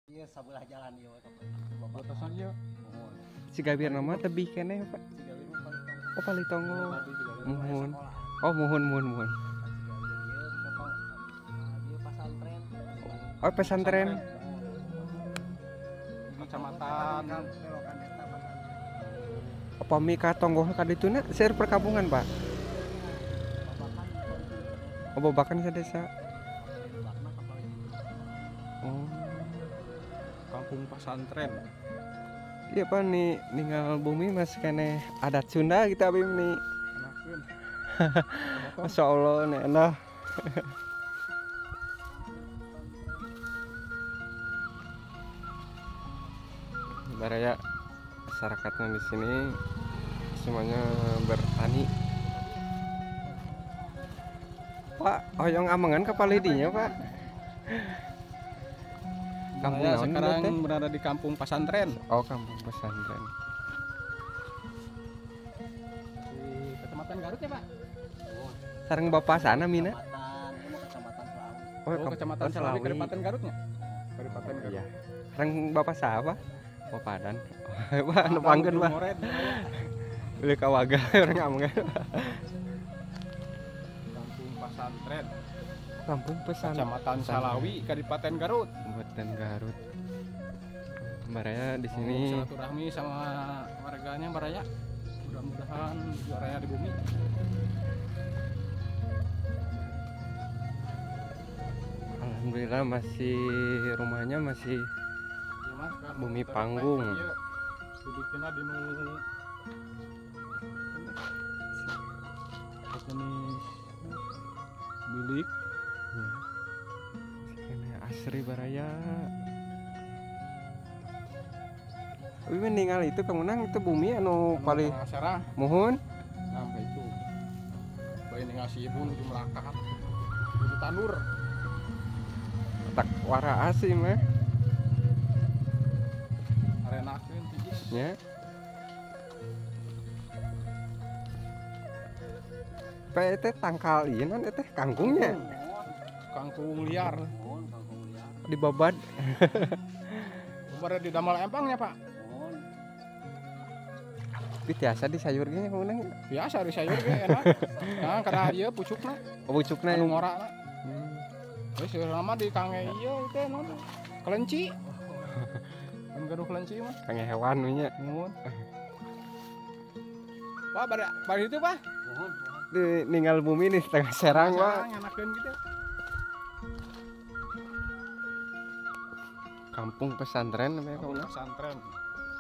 Iya sabelah jalan ieu batasan ieu. Siga biar nama tebih keneh Pak. Cigawi mah paling tong. Oh Palitongo. Muhun. Sekolahan. Oh muhun. Ieu pesantren. Oh pesantren. Kecamatan Belokan eta pesantren. Apa mika tonggoh kadituna seueur perkampungan Pak. Oh babakan sadesa. Oh. kampung pesantren. Iya Pak nih ninggal bumi mas keneh adat Sunda gitu abim nih. Enakeun. Masya Allah nih enak. Baraya masyarakatnya di sini semuanya bertani. Pak, hoyong amengan ke Palidinya Pak. Kampung Saya naon sekarang teh? berada di kampung pesantren Oh kampung pesantren. di Kecamatan Garut ya Pak. Sareng bapak sana mina. Kecamatan Selawi. Oh Kecamatan Selawi Kabupaten Garutnya. Kabupaten Garut. Iya. Sareng bapak siapa? Bapak Dan. Pak anu panggeun Pak. Moret. Beli kawaga orang amengan. Kampung pesantren Kampung pesantren. Kecamatan Salawi Kabupaten Garut. Kabupaten Garut. Baraya di sini. Silaturahmi sama warganya Baraya. Mudah-mudahan juaranya di bumi. Alhamdulillah masih rumahnya masih Iya, Mas, kan Bumi terpek panggung. ieu. Dibikina di nu jenis bilik. ya. Ini asri baraya. Tapi meninggal itu kemenang itu bumi anu paling Sarah muhun. sampai itu. Bayi ngasih ibu nuju melangkah. Nuju tandur. Tak wara asli mah. Arenakeun tijis. Ya. Pe teh tangkal ieu non teh kangkungnya Kangkung liar. dibabad. Kemarin di damal empangnya Pak. Tapi tiasa di sayur ge kemenang. Biasa di sayur ge enak. Nah, karena ieu pucukna Pucukna anu ngorana. Hmm. Terus lama di kange ieu teh non kelenci. Mun gaduh kelenci mah. Kange hewan we nya. Nuhun. Wah, bari itu Pak. Di ninggal bumi nih setengah serang Pak. Enakeun gitu. Kampung pesantren namanya Kampung kemenang. pesantren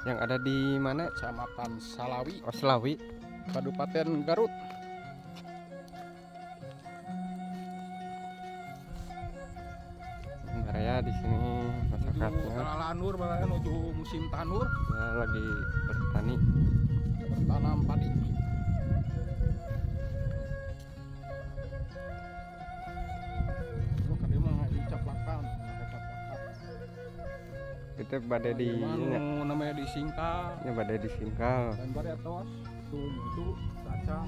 Yang ada di mana? Kecamatan Salawi, Oh, Selawi. Kabupaten Garut. Baraya di sini Menuju masyarakatnya Kalalanur, bahkan menuju musim tanur, ya lagi bertani. bertanam padi. Lu kadi mah dicaplakan, pakai caplakan. Kita badai di Anu namanya disingkal, nya badai disingkal. dan badai tos, itu kaca.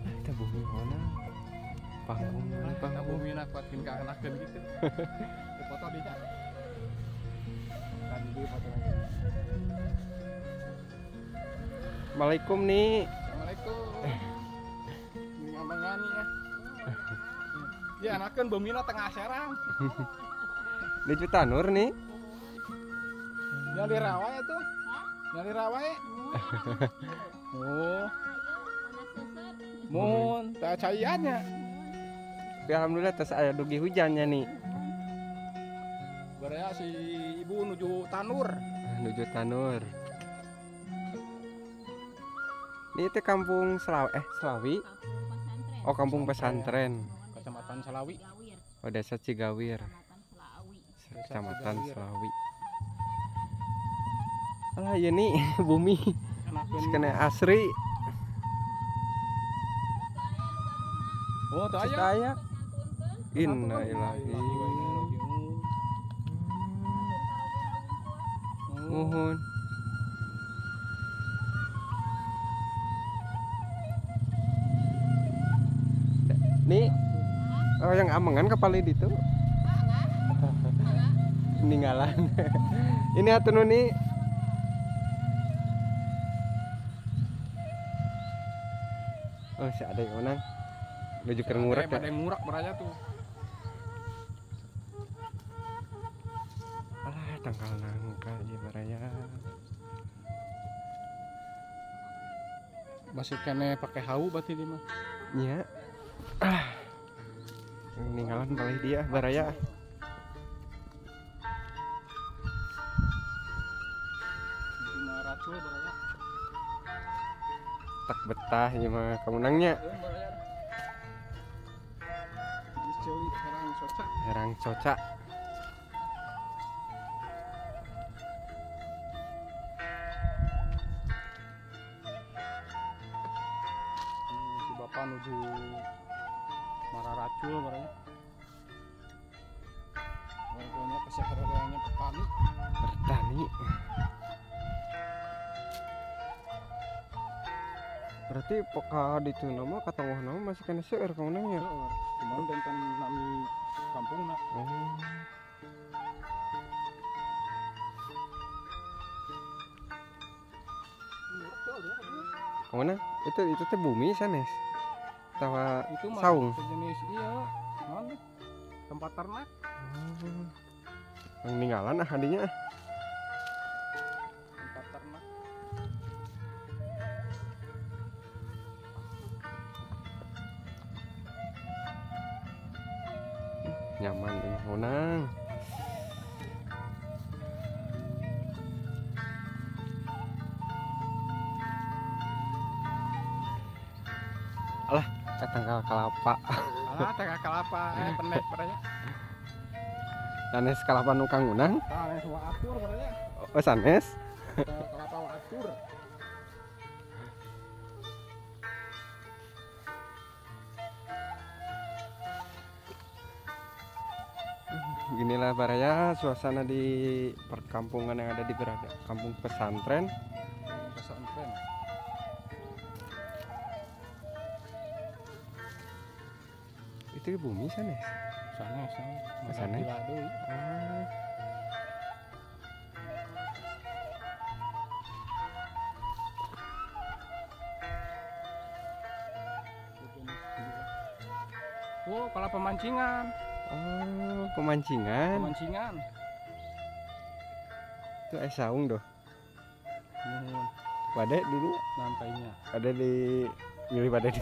Kita bumi mana? Panggung, Nah, panggung. bumi nak kuatin keanakeun gitu. Di foto di nya. Kan di foto. Assalamualaikum nih. Assalamualaikum. Ini ngomongani ya. Ya anakeun beumina tengah serang. Di Cutanur nih. Nyali rawa itu. Nyali rawa ya. Oh, mun teh caiannya. Tapi alhamdulillah tes aya dugi hujannya nih. Baraya si ibu nuju tanur. Menuju Tanur. Ini teh kampung Selawi. Oh, kampung pesantren. Kecamatan Salawi. Oh, desa Cigawir. Kecamatan Selawi. Alah, ya nih bumi Anakeun. kena asri. Oh, teu aya. Saya innalillahi. Muhun. Nih Oh, yang amengan kapal itu. Meninggalan. Ini atuh Nuni. Oh, si ada yang menang. Menuju ke ngurak Ada ya. yang ngurak beraya tuh. Alah, tangkal nangka ieu baraya. Masih kene pakai hau berarti dia mah. Nya. Ah. Meninggalan balai dia baraya. Cuma racul beraya. Tak betah ieu mah kamunangnya. Beraya. Diceli sekarang cocok. Herang coca. Si bapak nuju marah racul barangnya. Warganya kesehariannya petani. Bertani. Berarti poka di tuna mah katawah nama masih kena seueur kamunangnya. Seueur. Cuman dan nami kampungna. Oh. Kemana? Itu teh bumi sanes. Tawa Itu mah saung. sejenis iya. Mana? Tempat ternak. Yang ninggalan ah hadinya. Tempat ternak. Nyaman ini honang. Alah, tanggal kelapa. Alah tengah kelapa pendek beranya. Sanes kelapa nu Kang Unang. Tah semua atur beranya. Oh, sanes. Kelapa atur. Beginilah baraya suasana di perkampungan yang ada di kampung pesantren. Pesantren. Itu bumi sanes. Sana. Sana? Gila deui. Oh. Oh, kalau pemancingan. Oh, pemancingan. Pemancingan. Itu saung doh. Nuhun Pada di lantainya. ada di milih pada di